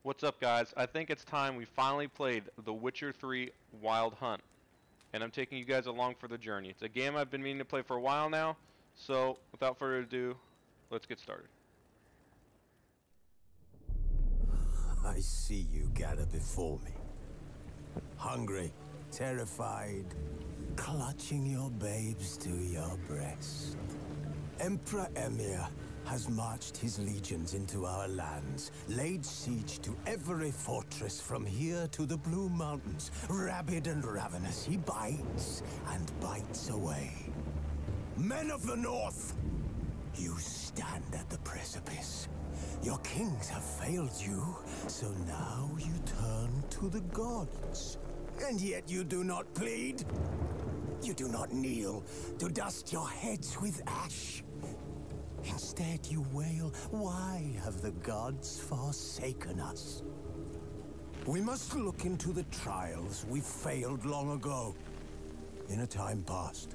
What's up, guys? I think it's time we finally played The Witcher 3 Wild Hunt. And I'm taking you guys along for the journey. It's a game I've been meaning to play for a while now. So, without further ado, let's get started. I see you gather before me. Hungry, terrified, clutching your babes to your breast. Emperor Emir has marched his legions into our lands, laid siege to every fortress from here to the Blue Mountains. Rabid and ravenous, he bites and bites away. Men of the North, you stand at the precipice. Your kings have failed you, so now you turn to the gods. And yet you do not plead. You do not kneel to dust your heads with ash. Instead you wail, why have the gods forsaken us? We must look into the trials we failed long ago. In a time past,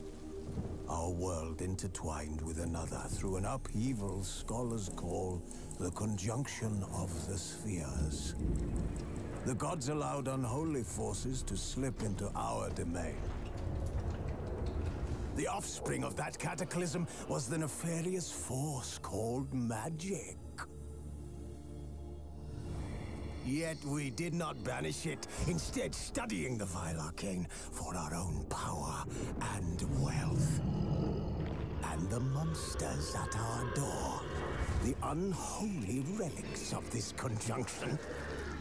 our world intertwined with another through an upheaval scholars call the conjunction of the spheres. The gods allowed unholy forces to slip into our domain. The offspring of that cataclysm was the nefarious force called magic. Yet we did not banish it, instead studying the vile arcane for our own power and wealth. And the monsters at our door, the unholy relics of this conjunction.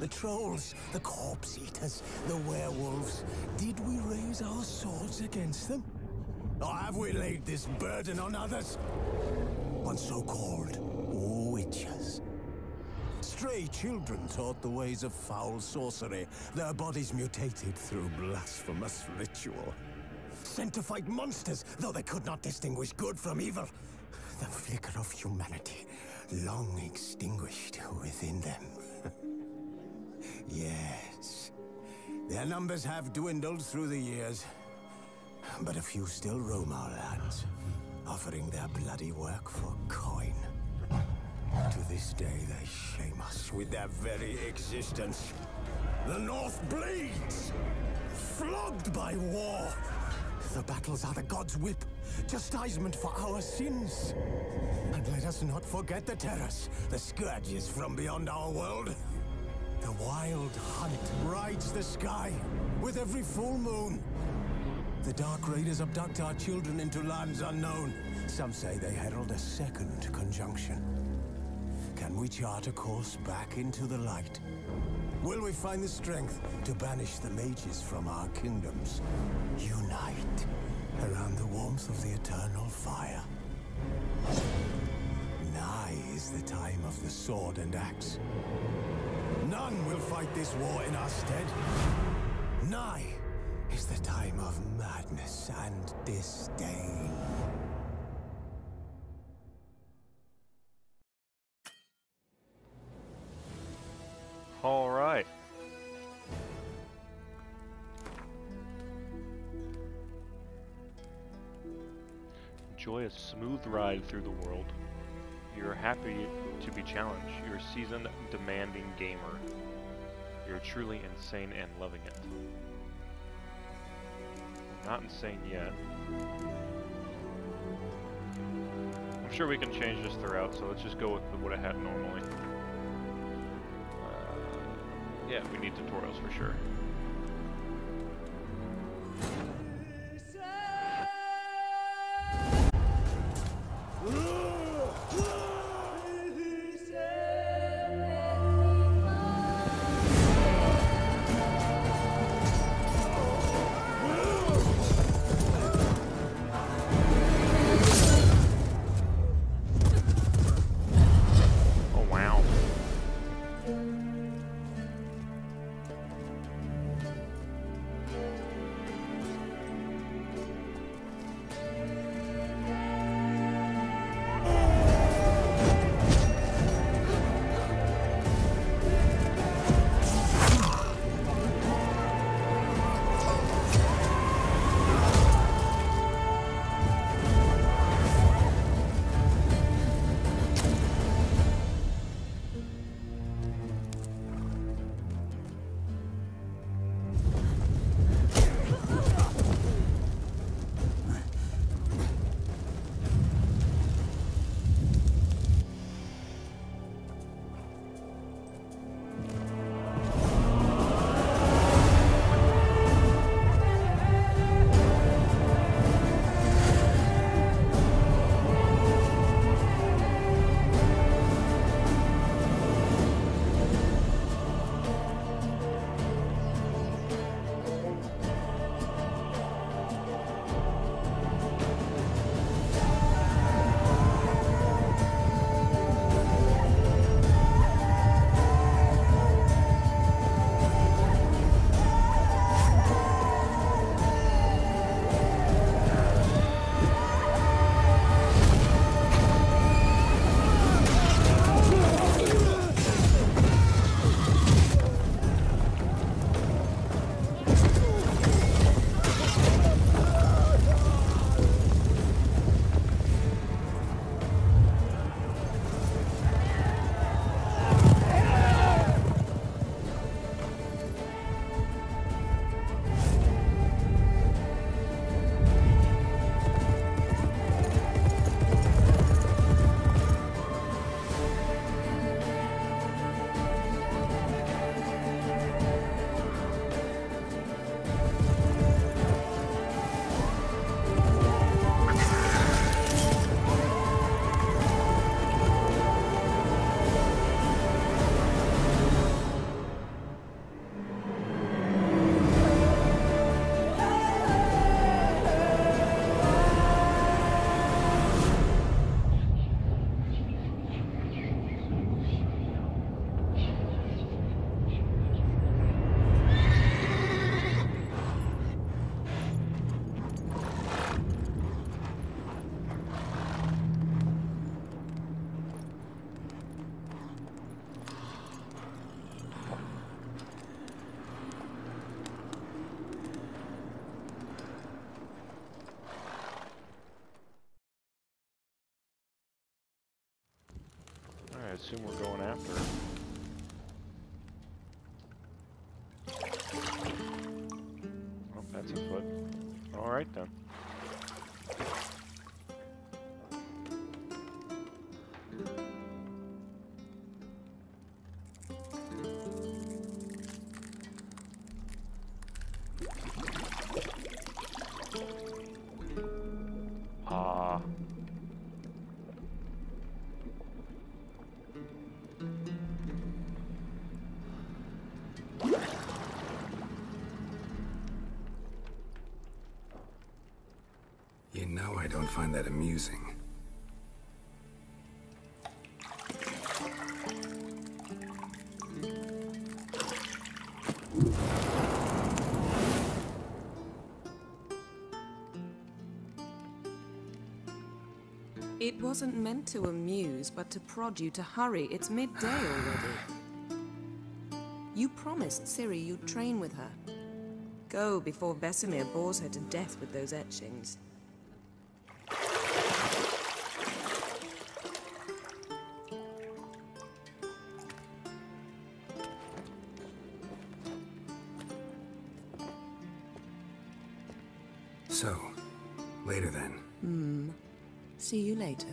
The trolls, the corpse eaters, the werewolves. Did we raise our swords against them? Or have we laid this burden on others? On so-called witches. Stray children taught the ways of foul sorcery, their bodies mutated through blasphemous ritual. Sent to fight monsters, though they could not distinguish good from evil. The flicker of humanity, long extinguished within them. Yes, their numbers have dwindled through the years. But a few still roam our lands, offering their bloody work for coin. To this day, they shame us with their very existence. The North bleeds, flogged by war. The battles are the gods' whip, chastisement for our sins. And let us not forget the terrors, the scourges from beyond our world. The wild hunt rides the sky with every full moon. The Dark Raiders abduct our children into lands unknown. Some say they herald a second conjunction. Can we chart a course back into the light? Will we find the strength to banish the mages from our kingdoms? Unite around the warmth of the eternal fire. Nigh is the time of the sword and axe. None will fight this war in our stead. Nigh is the time of madness and disdain. All right. Enjoy a smooth ride through the world. You're happy to be challenged. You're a seasoned, demanding gamer. You're truly insane and loving it. Not insane yet. I'm sure we can change this throughout, so let's just go with what I had normally. Yeah, we need tutorials for sure. assume we're going after her. Oh, that's a foot. Alright then. You know I don't find that amusing. It wasn't meant to amuse, but to prod you to hurry. It's midday already. You promised Ciri you'd train with her. Go before Vesemir bores her to death with those etchings. So, later then. See you later.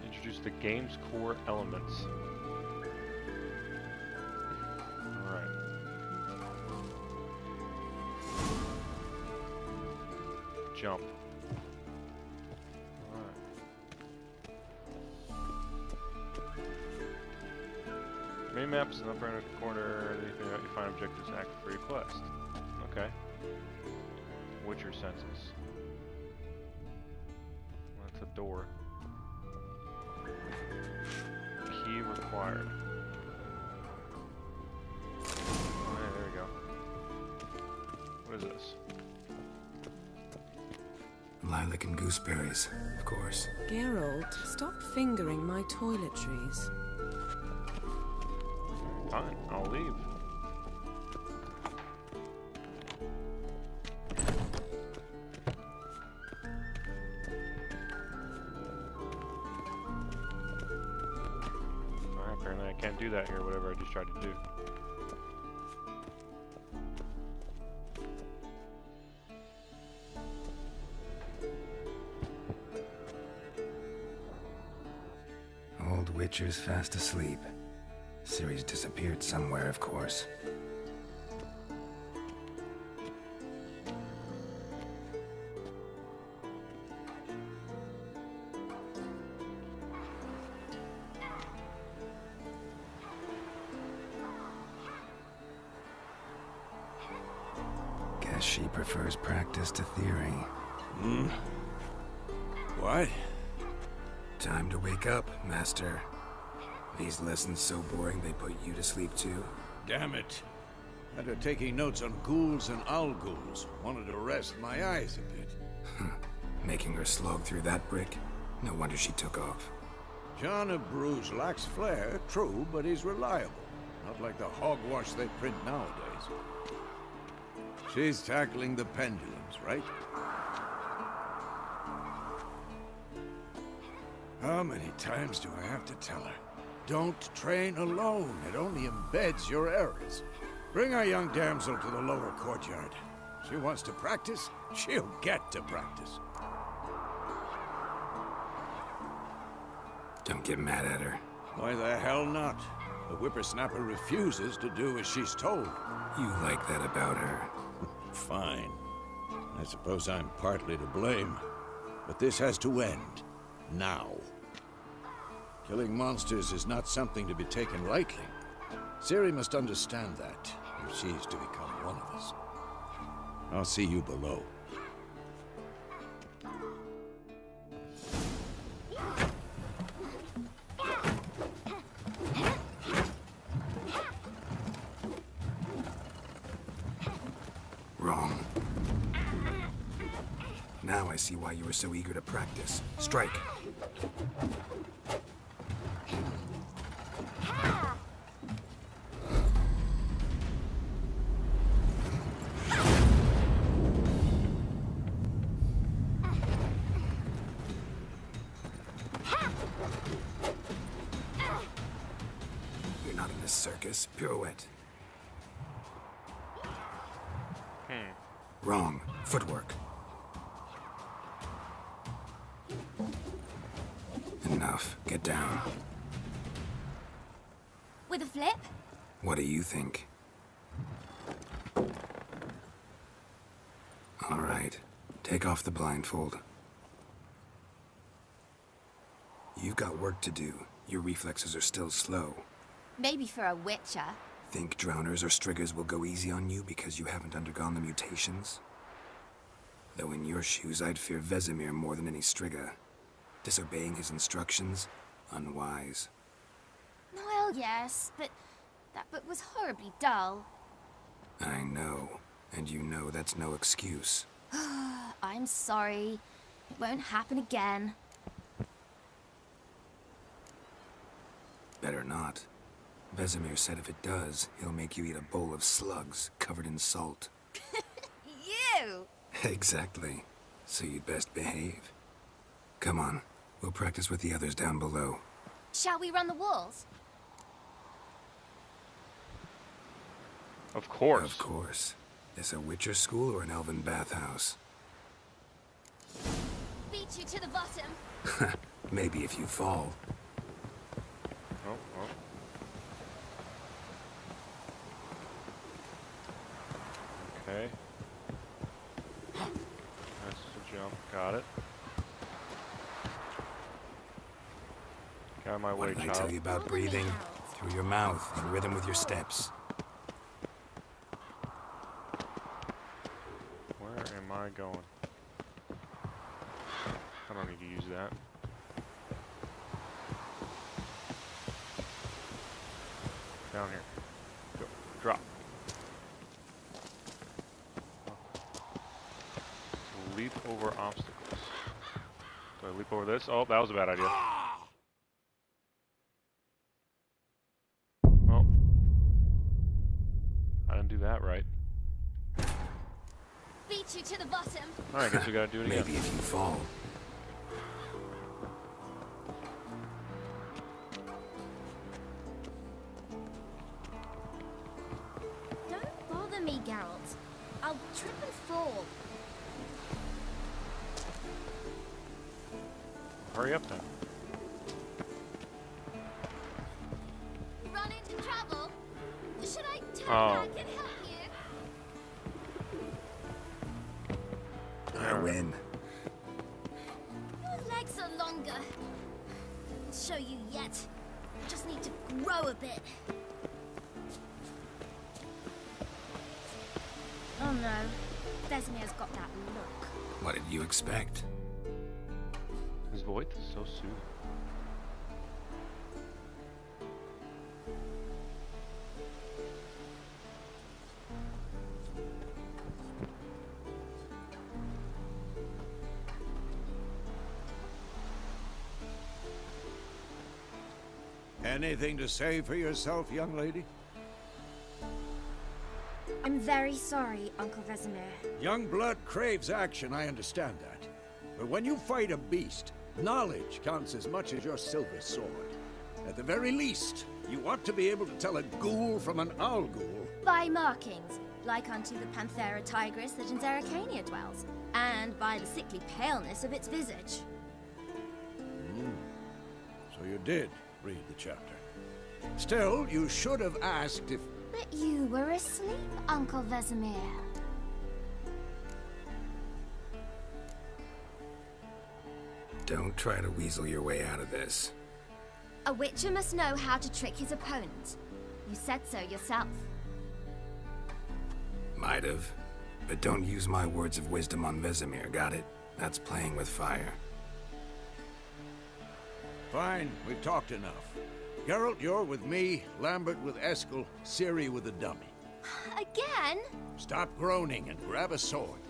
Introduce the game's core elements. Alright. Jump. Alright. Main map is in the upper end of the corner. Anything that you find objectives act for your quest. Okay. Witcher senses. That's a door. Key required. Oh, yeah, there we go. What is this? Lilac and gooseberries, of course. Geralt, stop fingering my toiletries. Fine, I'll leave. Alright, apparently I can't do that here, whatever I just tried to do. Old Witcher's fast asleep. Ciri's disappeared somewhere, of course. Guess she prefers practice to theory. What? Time to wake up, Master. These lessons so boring they put you to sleep too? Damn it. After taking notes on ghouls and owl-ghouls, wanted to rest my eyes a bit. Making her slog through that brick? No wonder she took off. John of Bruges lacks flair, true, but he's reliable. Not like the hogwash they print nowadays. She's tackling the pendulums, right? How many times do I have to tell her? Don't train alone. It only embeds your errors. Bring our young damsel to the lower courtyard. She wants to practice, she'll get to practice. Don't get mad at her. Why the hell not? The whippersnapper refuses to do as she's told. You like that about her. Fine. I suppose I'm partly to blame. But this has to end. Now. Killing monsters is not something to be taken lightly. Ciri must understand that, if she's to become one of us. I'll see you below. Wrong. Now I see why you were so eager to practice. Strike. You're not in this circus. Pirouette. Wrong. Footwork. Enough. Get down. With a flip? What do you think? All right. Take off the blindfold. You've got work to do. Your reflexes are still slow. Maybe for a witcher. Think drowners or striggers will go easy on you because you haven't undergone the mutations? Though in your shoes, I'd fear Vesemir more than any strigger. Disobeying his instructions? Unwise. Well, yes, but that book was horribly dull. I know. And you know that's no excuse. I'm sorry. It won't happen again. Better not. Vesemir said if it does, he'll make you eat a bowl of slugs covered in salt. You! Exactly. So you'd best behave. Come on. We'll practice with the others down below. Shall we run the walls? Of course. Of course. This a Witcher school or an elven bathhouse? Beat you to the bottom. Maybe if you fall. Oh, oh. Okay. That's the jump. Got it. Get out of my way, What did I child. tell you about breathing? Through your mouth, in rhythm with your steps. Where am I going? I don't need to use that. Down here. Go. Drop. Leap over obstacles. Do I leap over this? Oh, that was a bad idea. Oh. I didn't do that right. Beat you to the bottom. Alright, I guess we gotta do it again. Maybe if you fall. Don't bother me, Geralt. I'll trip and fall. Hurry up then. Run into trouble? Should I turn Oh. back and help you? I win. Your legs are longer. I'll show you yet. Just need to grow a bit. Oh no. Vesemir's got that look. What did you expect? His voice is so soothing. Anything to say for yourself, young lady? I'm very sorry, Uncle Vesemir. Young blood craves action, I understand that. But when you fight a beast, knowledge counts as much as your silver sword. At the very least, you ought to be able to tell a ghoul from an owl ghoul. By markings, like unto the Panthera tigris that in Zerrikania dwells, and by the sickly paleness of its visage. So you did read the chapter. Still, you should have asked if... But you were asleep, Uncle Vesemir. Don't try to weasel your way out of this. A witcher must know how to trick his opponent. You said so yourself. Might have. But don't use my words of wisdom on Vesemir, got it? That's playing with fire. Fine, we've talked enough. Geralt, you're with me, Lambert with Eskel, Ciri with the dummy. Again? Stop groaning and grab a sword.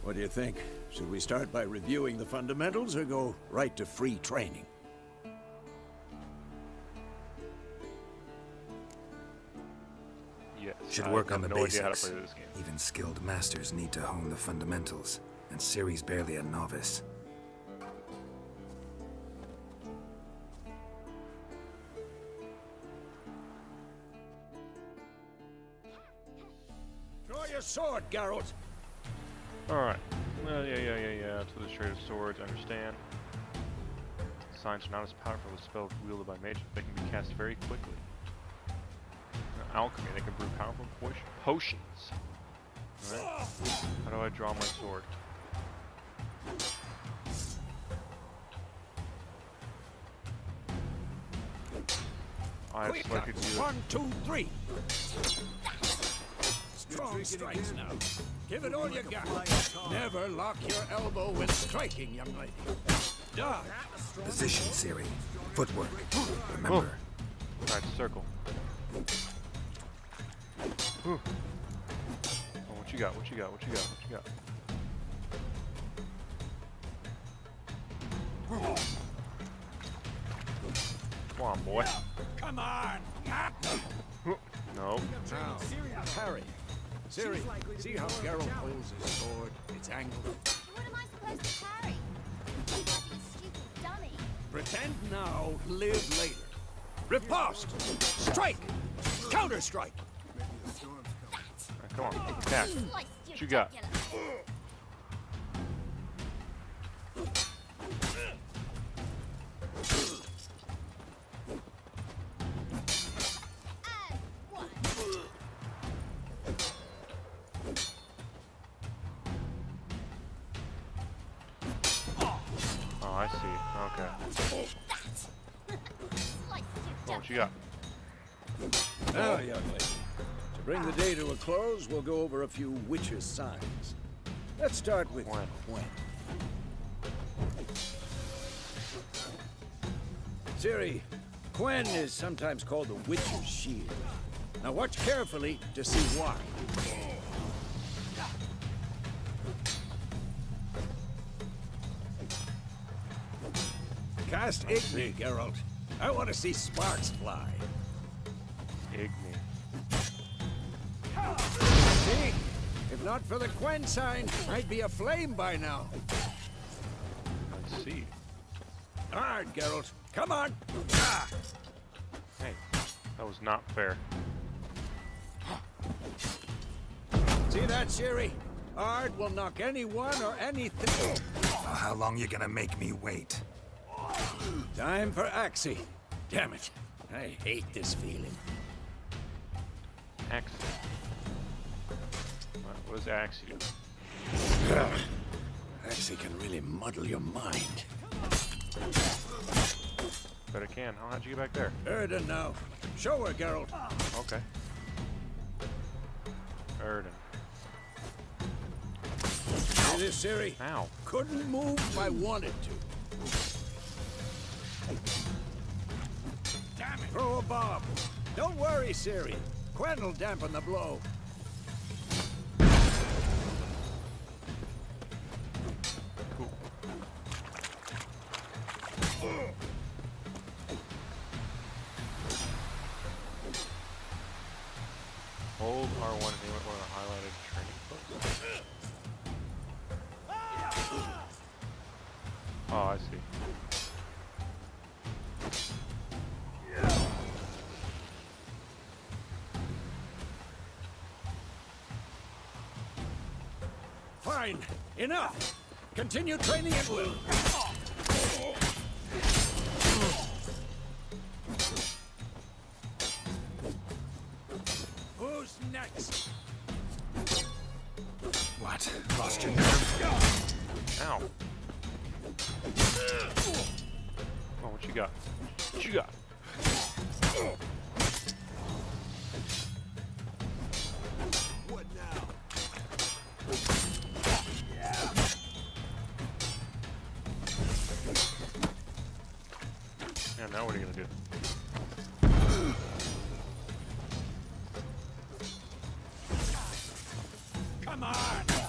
What do you think? Should we start by reviewing the fundamentals or go right to free training? Yes. Should I work have on the no idea how to basics. play this game. Even skilled masters need to hone the fundamentals, and Ciri's barely a novice. Draw your sword, Geralt! Alright. Yeah. To the trade of swords, I understand. Signs are not as powerful as spells wielded by mages, but they can be cast very quickly. Alchemy, they can brew powerful potions. Alright. How do I draw my sword? I have selected you. 1, 2, 3! Strong strikes now. Give it all you got. Never lock your elbow when striking, young lady. Dodge! Position, Ciri. Footwork. Remember. Alright, circle. Whew. Oh, what you got? What you got? What you got? What you got? Come on, boy. Come on! No. Now, parry. Ciri, see how Geralt holds his sword? It's angled. What am I supposed to parry? You bloody stupid dummy. Pretend now, live later. Riposte! Strike! Counter-strike! Right, come on. Attack. What you got? Oh, I see. Okay. What you got? Now, young lady, to bring the day to a close, we'll go over a few witcher signs. Let's start with Quen. Ciri, Quen is sometimes called the Witcher's Shield. Now watch carefully to see why. Cast Igni, Geralt. I want to see sparks fly. Igni. See? If not for the Quen sign, I'd be aflame by now. Let's see. Hard, Geralt. Come on! Hey, that was not fair. See that, Ciri? Ard will knock anyone or anything. Well, how long you gonna make me wait? Time for Axie. Damn it. I hate this feeling. Axe. What does Axe do? Axie can really muddle your mind. Bet it can. How'd you get back there? Erden now. Show her, Geralt. Okay. Erden. See this, Ciri? Ow. Couldn't move if I wanted to. Damn it. Throw a bomb. Don't worry, Ciri. Quen will dampen the blow. Hold R1 and aim at one of the highlighted training posts. Oh, I see. Fine. Enough. Continue training at will. Who's next? What? Lost your nerve? Ow. Oh, what you got? What you got? What now? Yeah, now what are you gonna do? Come on!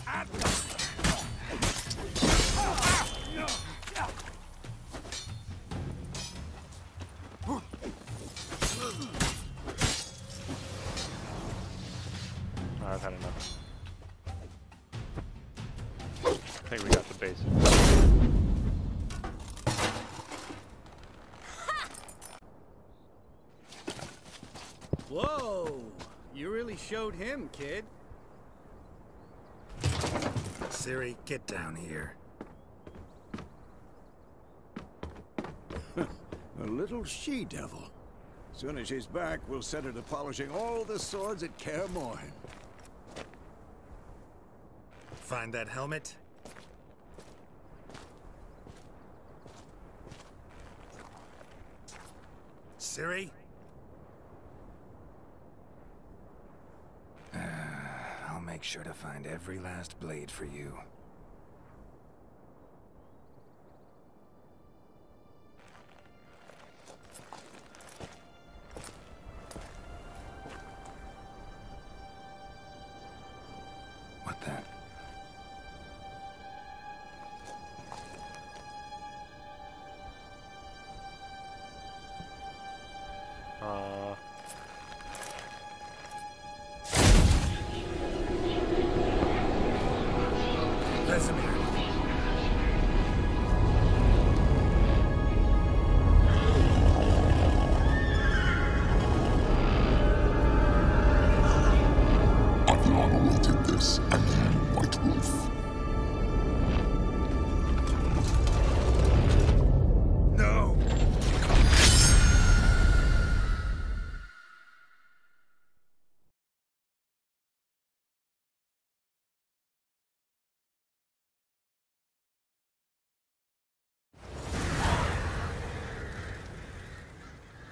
At them! I've had enough. I think we got the basics. Whoa! You really showed him, kid. Ciri, get down here. A little she-devil. Soon as she's back, we'll set her to polishing all the swords at Kaer Morhen. Find that helmet? Ciri? I'll make sure to find every last blade for you. What the? Vesemir. Avalon awaited this, and you, White Wolf. No!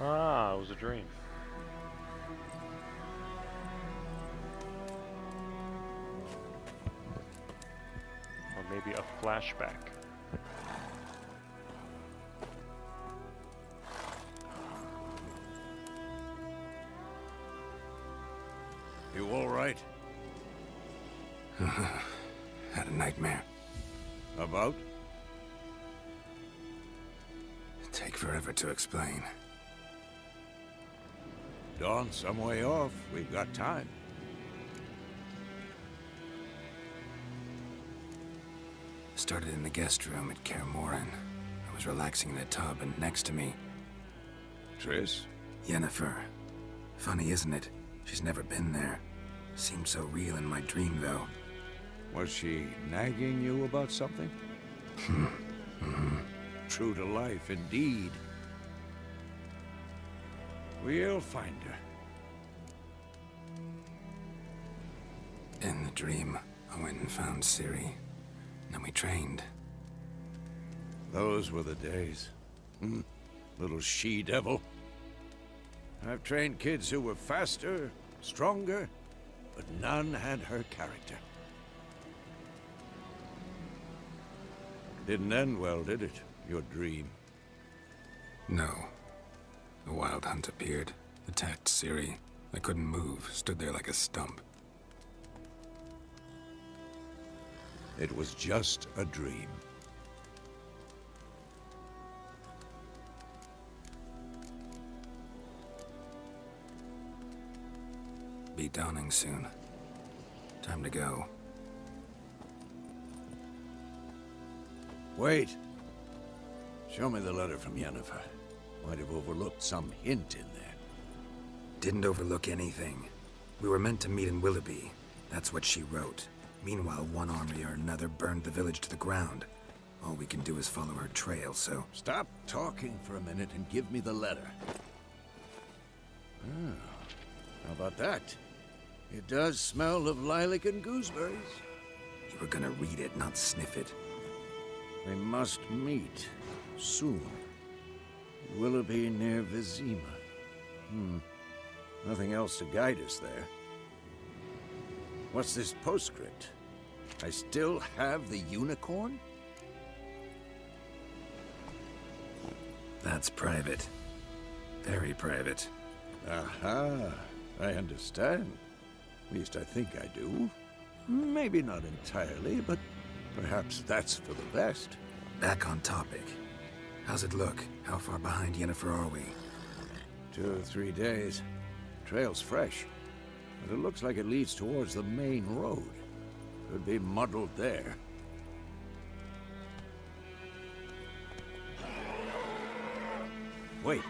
Ah, it was a dream. Or maybe a flashback. You all right? Had a nightmare. About? Take forever to explain. Dawn's some way off. We've got time. Started in the guest room at Kaer Morhen. I was relaxing in a tub, and next to me, Triss? Yennefer. Funny, isn't it? She's never been there. Seemed so real in my dream, though. Was she nagging you about something? True to life, indeed. We'll find her. In the dream, I went and found Ciri. Then we trained. Those were the days. Little she-devil. I've trained kids who were faster, stronger, but none had her character. Didn't end well, did it? Your dream? No. The Wild Hunt appeared, attacked Ciri. I couldn't move, stood there like a stump. It was just a dream. Be dawning soon. Time to go. Wait. Show me the letter from Yennefer. Might have overlooked some hint in there. Didn't overlook anything. We were meant to meet in Willoughby. That's what she wrote. Meanwhile, one army or another burned the village to the ground. All we can do is follow her trail, so... Stop talking for a minute and give me the letter. Ah, how about that? It does smell of lilac and gooseberries. You were gonna read it, not sniff it. We must meet soon. Willoughby near Vizima. Nothing else to guide us there. What's this postscript? I still have the unicorn? That's private. Very private. Aha, I understand. At least I think I do. Maybe not entirely, but perhaps that's for the best. Back on topic. How's it look? How far behind Yennefer are we? 2 or 3 days. Trail's fresh, but it looks like it leads towards the main road. Could be muddled there. Wait,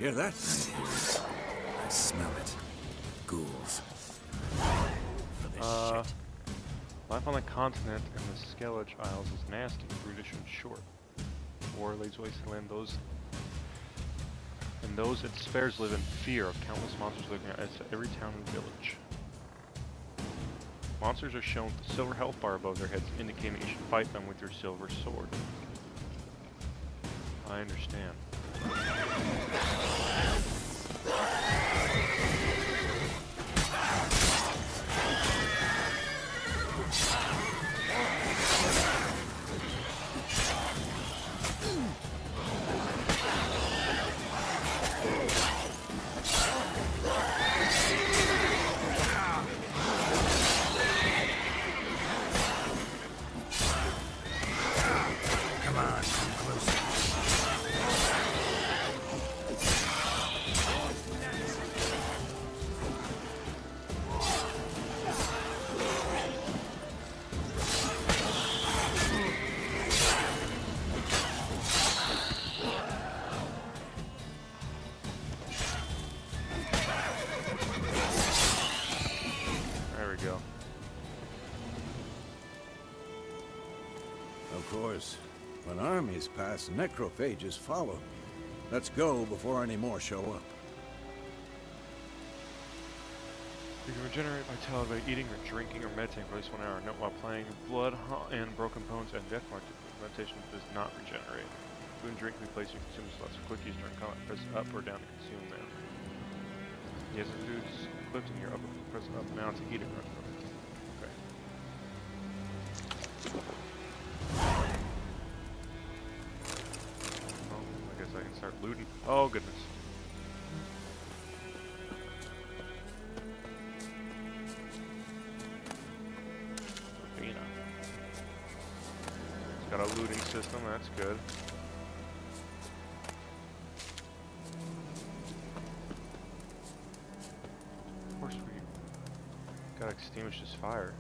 hear that? I smell it. Ghouls. Life on the continent and the Skellige Isles is nasty, brutish, and short. War lays waste to land and those it spares live in fear of countless monsters looking at every town and village. Monsters are shown with a silver health bar above their heads, indicating you should fight them with your silver sword. I understand. Of course, when armies pass, necrophages follow. Let's go before any more show up. You can regenerate vitality by eating or drinking or meditating for at least 1 hour. Note, while playing, blood and broken bones and death mark, meditation does not regenerate. Food and drink replace your consume slots for quickies during combat. Press up or down to consume them. Yes, the food is equipped in your upper. Press up now to eat it. Okay. Oh, I guess I can start looting. Oh, goodness. Got a looting system, that's good. Of course we gotta extinguish this fire.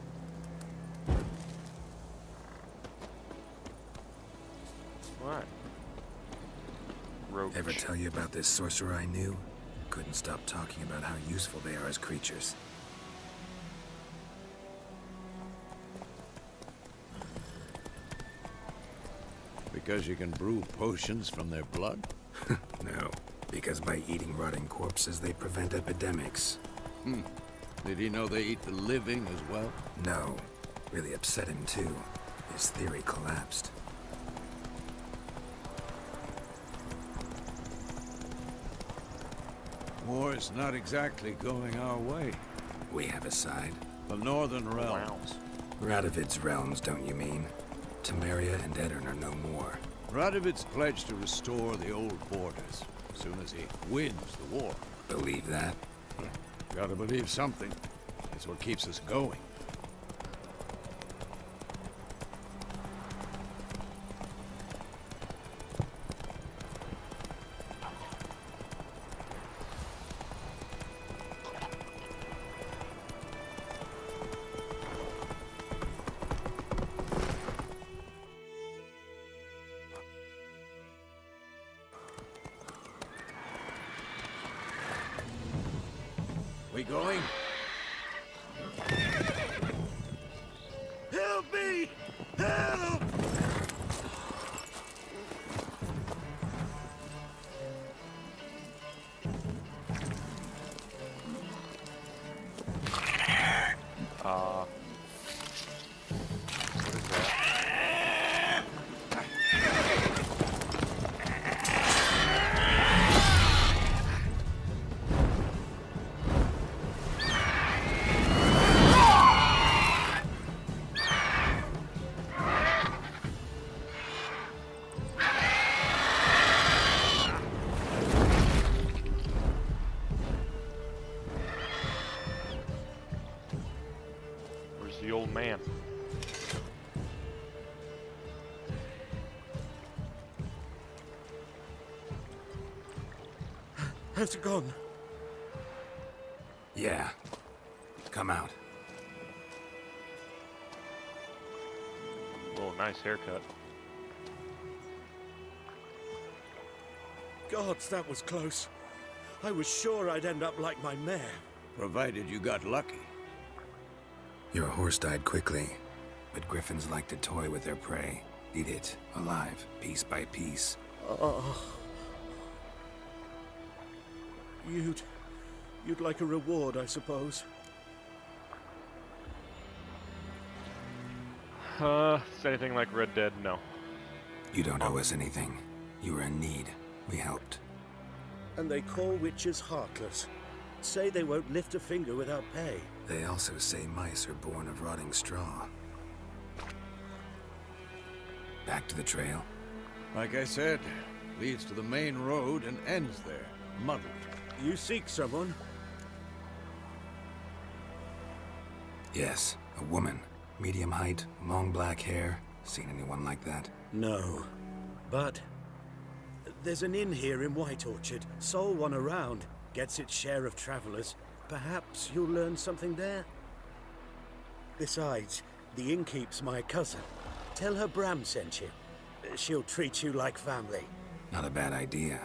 What? Roach. Ever tell you about this sorcerer I knew? Couldn't stop talking about how useful they are as creatures. Because you can brew potions from their blood? No, because by eating rotting corpses, they prevent epidemics. Did he know they eat the living as well? No. Really upset him, too. His theory collapsed. War's not exactly going our way. We have a side. The Northern Realms. Radovid's realms, don't you mean? Temeria and Edirn are no more. Radovid's pledged to restore the old borders as soon as he wins the war. Believe that? Gotta believe something. It's what keeps us going. We going? Has it gone? Yeah. Come out. Oh, nice haircut. Gods, that was close. I was sure I'd end up like my mare. Provided you got lucky. Your horse died quickly, but griffins like to toy with their prey. Eat it, alive, piece by piece. Oh. You'd like a reward, I suppose. It's anything like Red Dead? No. You don't owe us anything. You were in need. We helped. And they call witches heartless. Say they won't lift a finger without pay. They also say mice are born of rotting straw. Back to the trail. Like I said, leads to the main road and ends there, muddled. You seek someone? Yes, a woman. Medium height, long black hair. Seen anyone like that? No. But there's an inn here in White Orchard. Sole one around. Gets its share of travelers. Perhaps you'll learn something there? Besides, the innkeep's my cousin. Tell her Bram sent you. She'll treat you like family. Not a bad idea.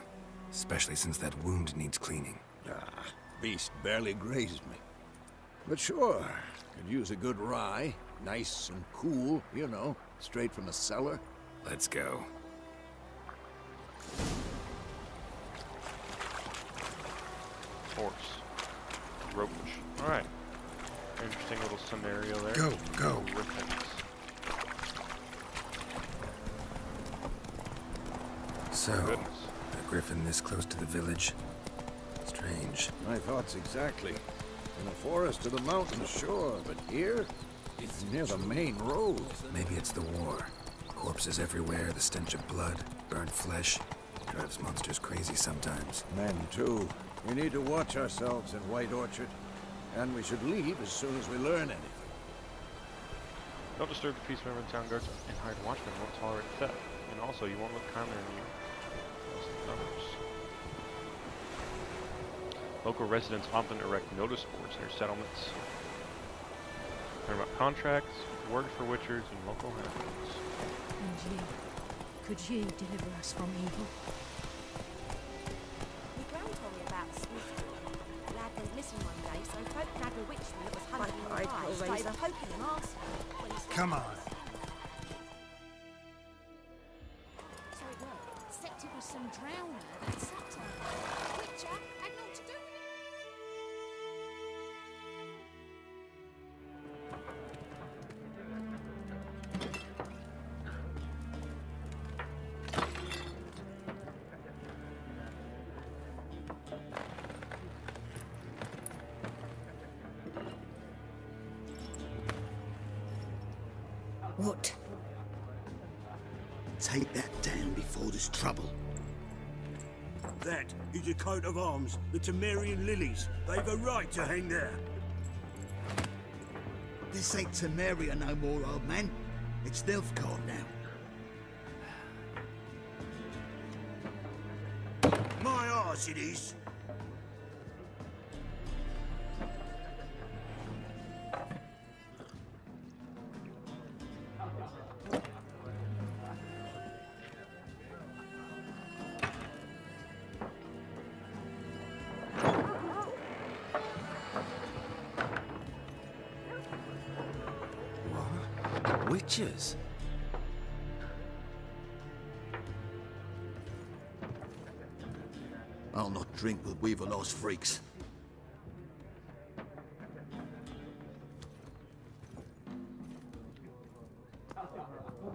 Especially since that wound needs cleaning. Ah, beast barely grazed me. But sure, could use a good rye. Nice and cool, you know, straight from a cellar. Let's go. Horse. Roach. Alright. Interesting little scenario there. Go. Griffins. So, Goodness. a griffin this close to the village? Strange. My thoughts exactly. In the forest to the mountain shore, but here? It's near the main road. Maybe it's the war. Corpses everywhere, the stench of blood, burnt flesh. Drives monsters crazy sometimes. Men, too. We need to watch ourselves in White Orchard. And we should leave as soon as we learn anything. Don't disturb the peace member of the town guards and hired watchmen won't tolerate theft. And also, you won't look kinder than you. Local residents often erect notice boards in their settlements. Learn about contracts, work for witchers, and local happenings. And you, could you deliver us from evil? My grand told me about a smith. A lad went missing one day, so folk nabbed a witchman that was hunting in the fire, started poking him arse. Come on. So it worked. Except it was some drowner that sat on it. Witcher had naught to do with it. What? Take that down before there's trouble. That is a coat of arms, the Temerian lilies. They've a right to hang there. This ain't Temeria no more, old man. It's Nilfgaard now. My arse it is. Witches? I'll not drink with Weaverlost freaks.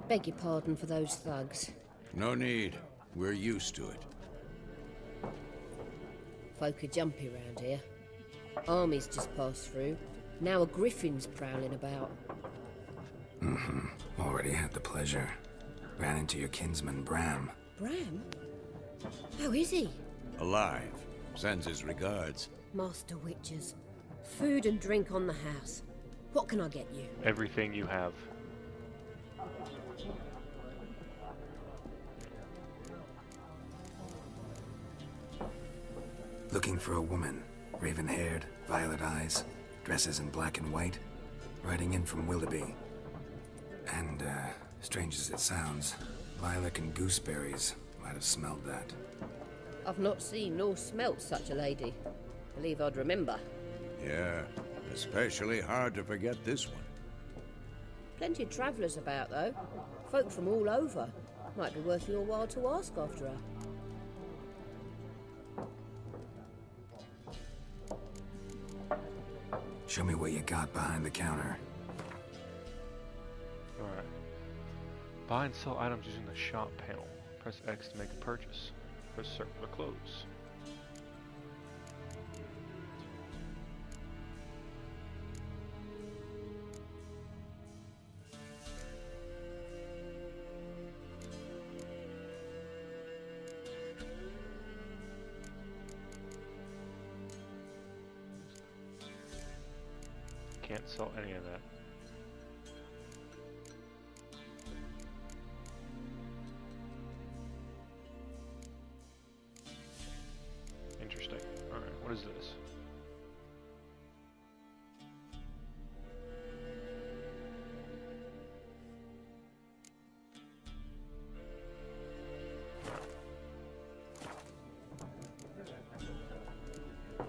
Beg your pardon for those thugs. No need. We're used to it. Folk are jumpy round here. Armies just passed through. Now a griffin's prowling about. Already had the pleasure. Ran into your kinsman, Bram. Bram? How is he? Alive. Sends his regards. Master Witchers. Food and drink on the house. What can I get you? Everything you have. Looking for a woman. Raven-haired, violet eyes, dresses in black and white. Riding in from Willoughby. And, strange as it sounds, lilac and gooseberries might have smelled that. I've not seen nor smelt such a lady. Believe I'd remember. Yeah, especially hard to forget this one. Plenty of travellers about, though. Folk from all over. Might be worth your while to ask after her. Show me what you got behind the counter. Alright. Buy and sell items using the shop panel. Press X to make a purchase. Press circle to close. Can't sell any of that. Interesting. Alright, what is this?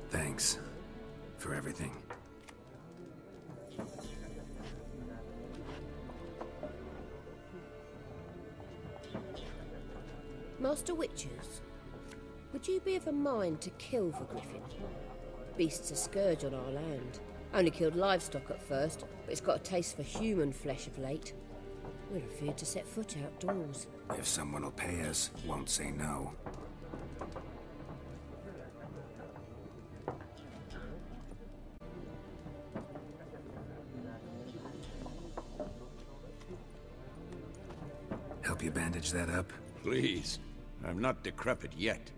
Thanks for everything. Master Witchers, would you be of a mind to kill the griffin? Beast's a scourge on our land. Only killed livestock at first, but it's got a taste for human flesh of late. We're afraid to set foot outdoors. If someone will pay us, won't say no. Help you bandage that up? Please. I'm not decrepit yet.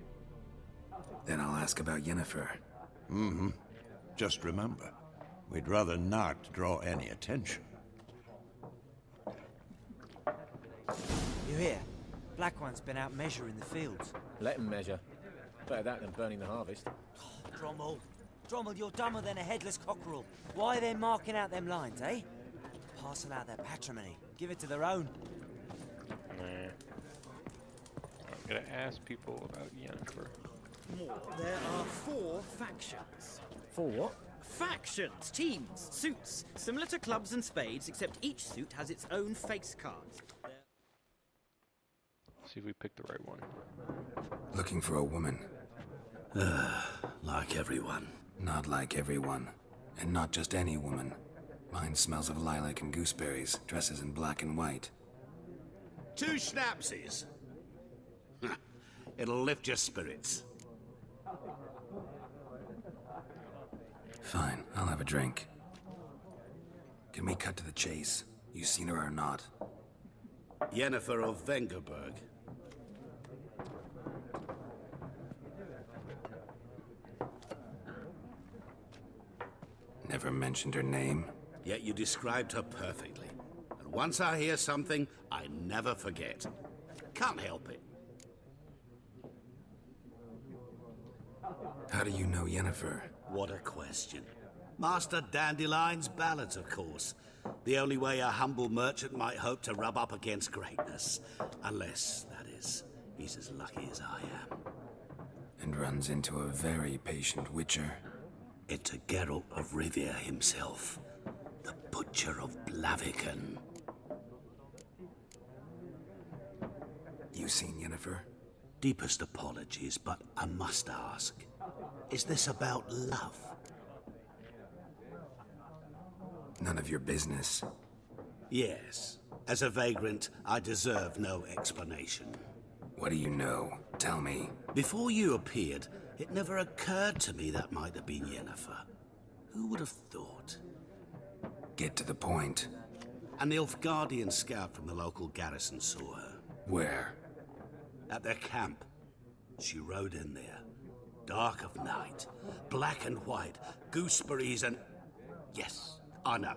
Then I'll ask about Yennefer. Mm-hmm. Just remember, we'd rather not draw any attention. You hear? Black One's been out measuring the fields. Let him measure. Better that than burning the harvest. Drommel. Drommel, you're dumber than a headless cockerel. Why are they marking out them lines, eh? Parcel out their patrimony. Give it to their own. Nah. I'm gonna ask people about Yennefer. There are 4 factions. 4 what? Factions, teams, suits. Similar to clubs and spades, except each suit has its own face cards. See if we pick the right one. Looking for a woman. Like everyone. Not like everyone. And not just any woman. Mine smells of lilac and gooseberries, dresses in black and white. 2 schnapsies. It'll lift your spirits. Fine, I'll have a drink. Can we cut to the chase? You seen her or not? Yennefer of Vengerberg. Never mentioned her name. Yet you described her perfectly. And once I hear something, I never forget. Can't help it. How do you know Yennefer? What a question. Master Dandelion's ballads, of course. The only way a humble merchant might hope to rub up against greatness. Unless, that is, he's as lucky as I am. And runs into a very patient witcher. Into Geralt of Rivia himself. The Butcher of Blaviken. You seen Yennefer? Deepest apologies, but I must ask. Is this about love? None of your business. Yes. As a vagrant, I deserve no explanation. What do you know? Tell me. Before you appeared, it never occurred to me that might have been Yennefer. Who would have thought? Get to the point. A Nilfgaardian scout from the local garrison saw her. Where? At their camp. She rode in there. Dark of night. Black and white. Gooseberries and... Yes, I know.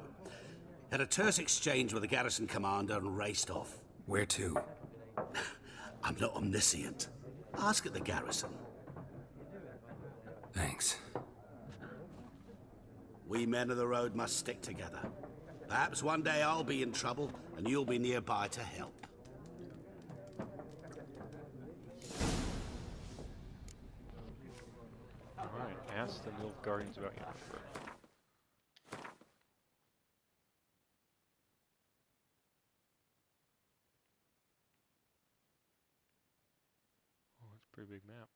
Had a terse exchange with the garrison commander and raced off. Where to? I'm not omniscient. Ask at the garrison. Thanks. We men of the road must stick together. Perhaps one day I'll be in trouble and you'll be nearby to help. Alright, ask the Nilf Guardians about Yennefer. Oh, that's a pretty big map.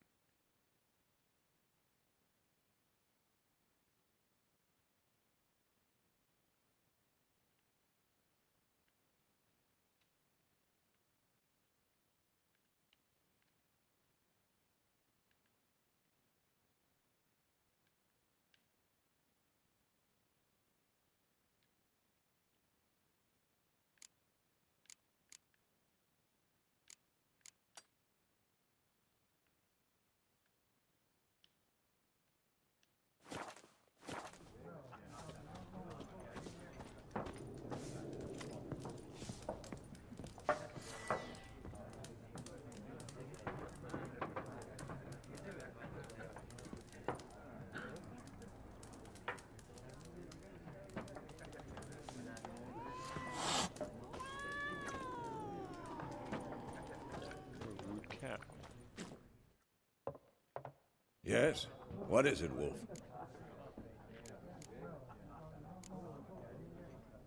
Yes? What is it, Wolf?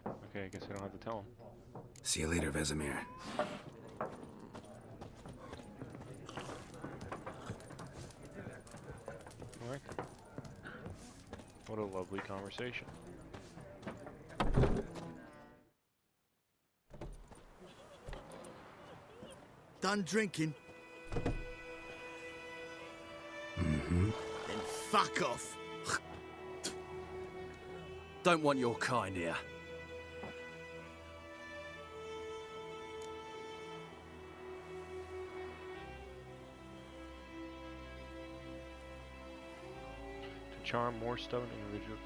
Okay, I guess I don't have to tell him. See you later, Vesemir. Alright. What a lovely conversation. Done drinking? Mm-hmm. Then fuck off. Don't want your kind here. To charm more stubborn individuals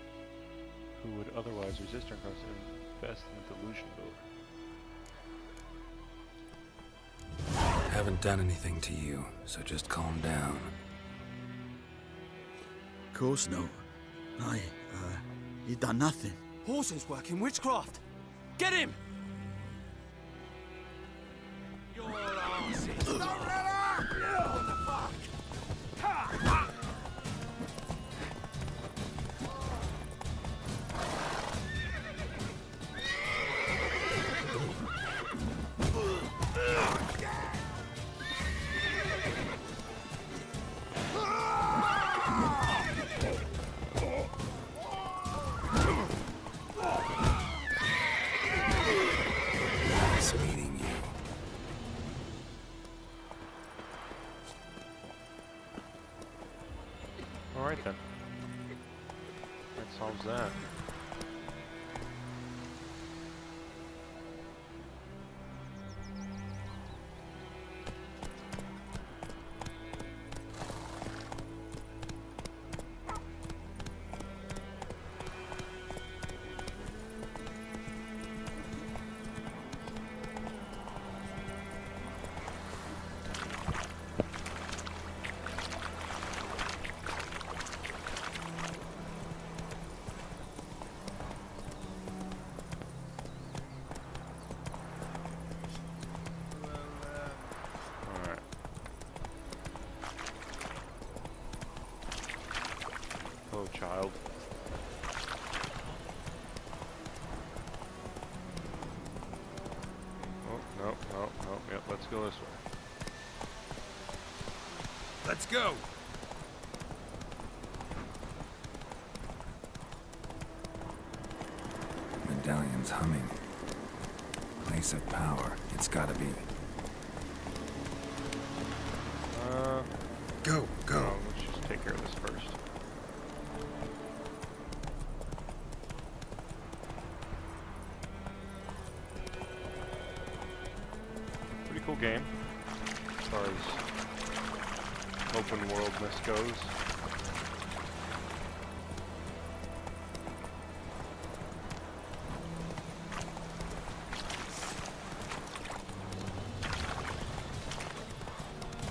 who would otherwise resist our cause, invest in the delusion builder. Haven't done anything to you, so just calm down. Of course not. You done nothing. Horses working witchcraft. Get him! Your asses! Don't let her! What the fuck? Nice meeting you. Alright then. That solves that. Oh, child. Oh, no. Yep, let's go this way. Let's go! Medallion's humming. Place of power. It's gotta be. Go. No, let's just take care of this first. Pretty cool game, as far as open worldness goes.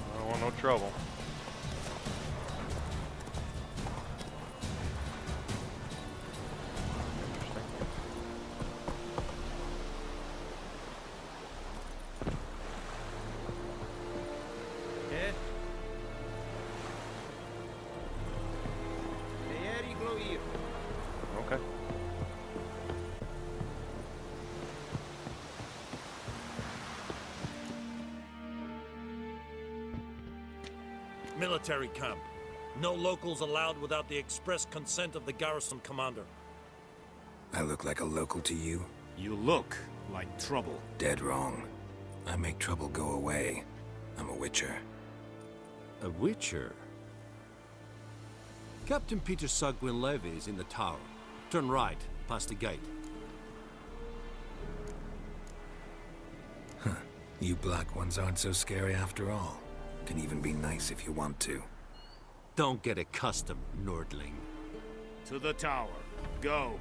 I don't want no trouble. Military camp. No locals allowed without the express consent of the garrison commander. I look like a local to you? You look like trouble. Dead wrong. I make trouble go away. I'm a witcher. A witcher? Captain Peter Sagwin Levy is in the tower. Turn right, past the gate. Huh. You black ones aren't so scary after all. Can even be nice if you want to. Don't get accustomed, Nordling. To the tower. Go.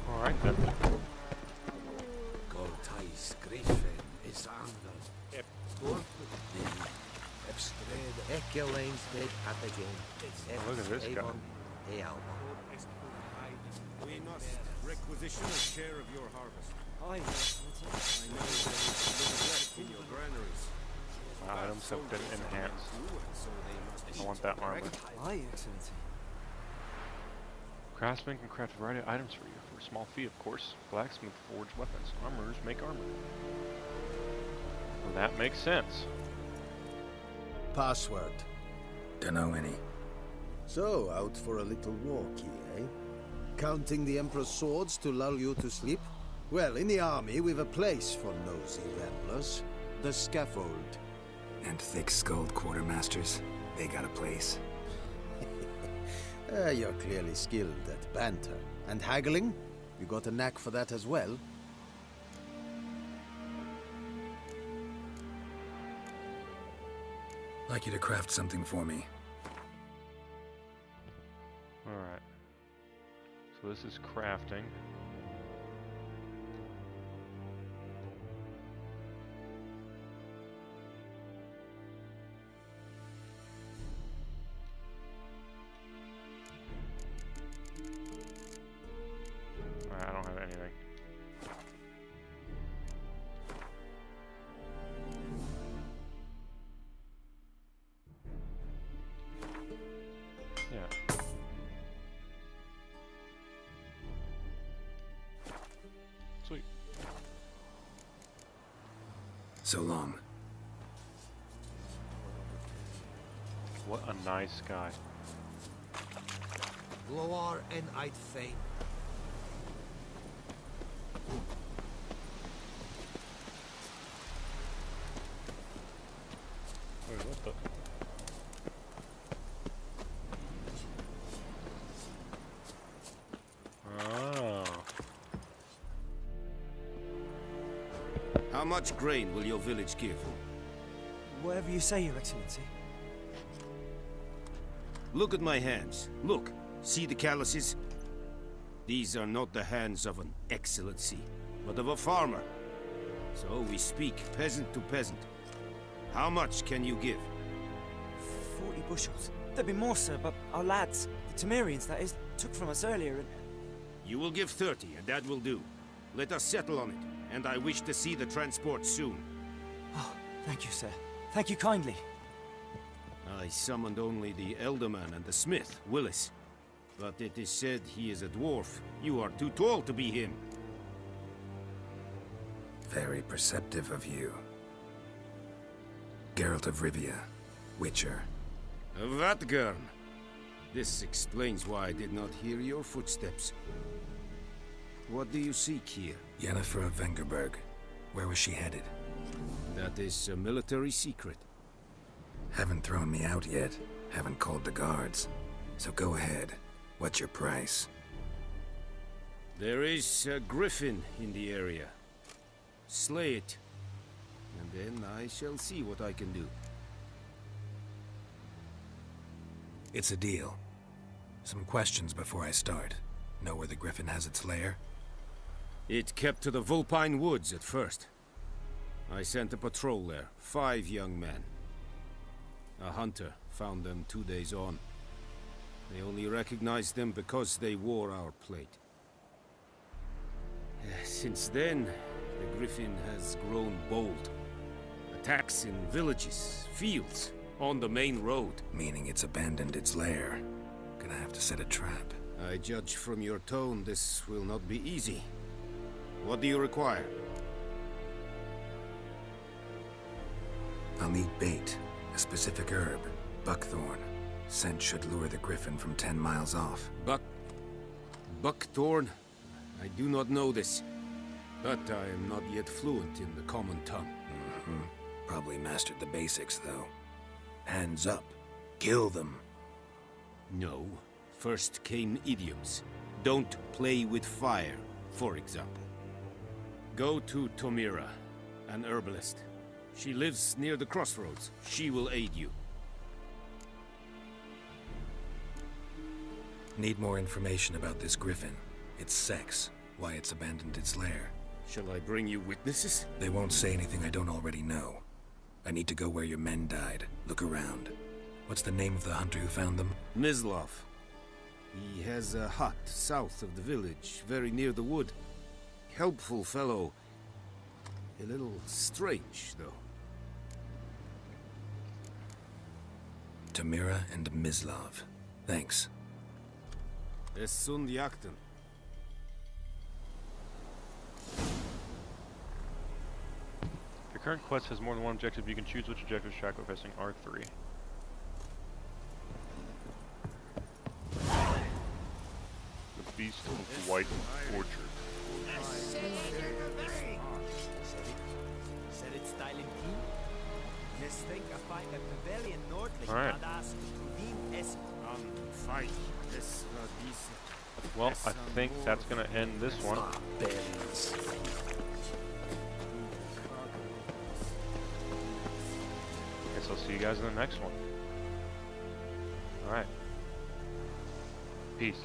Alright then. Goltais Griffin is under. Look at this guy. We must requisition a share of your harvest. Aye, I know there is little left in your granaries. Items have been enhanced. I want that armor. Aye, Excellency. Craftsman can craft a variety of items for you for a small fee, of course. Blacksmith forge weapons. Armorers make armor. Well, that makes sense. Password. Dunno any. So, out for a little walkie, eh? Counting the Emperor's swords to lull you to sleep? Well, in the army, we've a place for nosy ramblers. The scaffold. And thick-skulled quartermasters. They got a place. You're clearly skilled at banter. And haggling? You got a knack for that as well? Like you to craft something for me. Alright. So this is crafting. I don't have anything. Yeah. Sweet. So long. What a nice guy. Loar and I'd fain. Wait, what the? Oh. How much grain will your village give? Whatever you say, Your Excellency. Look at my hands. Look. See the calluses? These are not the hands of an excellency, but of a farmer. So we speak peasant to peasant. How much can you give? 40 bushels. There'd be more, sir, but our lads, the Temerians, that is, took from us earlier and... You will give 30, and that will do. Let us settle on it, and I wish to see the transport soon. Oh, thank you, sir. Thank you kindly. I summoned only the Elderman and the smith, Willis. But it is said he is a dwarf. You are too tall to be him. Very perceptive of you. Geralt of Rivia, Witcher. Vatgern. This explains why I did not hear your footsteps. What do you seek here? Yennefer of Vengerberg. Where was she headed? That is a military secret. Haven't thrown me out yet. Haven't called the guards. So go ahead. What's your price? There is a griffin in the area. Slay it. And then I shall see what I can do. It's a deal. Some questions before I start. Know where the griffin has its lair? It kept to the Vulpine Woods at first. I sent a patrol there, 5 young men. A hunter found them 2 days on. They only recognized them because they wore our plate. Since then, the griffin has grown bold. Attacks in villages, fields, on the main road. Meaning it's abandoned its lair. Gonna have to set a trap. I judge from your tone this will not be easy. What do you require? I'll need bait, A specific herb, buckthorn. Scent should lure the griffin from 10 miles off. Buckthorn? I do not know this. But I am not yet fluent in the common tongue. Probably mastered the basics, though. Hands up. Kill them. No. First came idioms. Don't play with fire, for example. Go to Tomira, an herbalist. She lives near the crossroads. She will aid you. Need more information about this griffin. Its sex, why it's abandoned its lair. Shall I bring you witnesses? They won't say anything I don't already know. I need to go where your men died. Look around. What's the name of the hunter who found them? Mislav. He has a hut south of the village, very near the wood. Helpful fellow. A little strange, though. Tomira and Mislav. Thanks. Es sunt jakten. Your current quest has more than one objective. You can choose which objective to track by pressing R3. The Beast of White Orchard. Alright. Well, I think that's going to end this one. Guess I'll see you guys in the next one. Alright. Peace.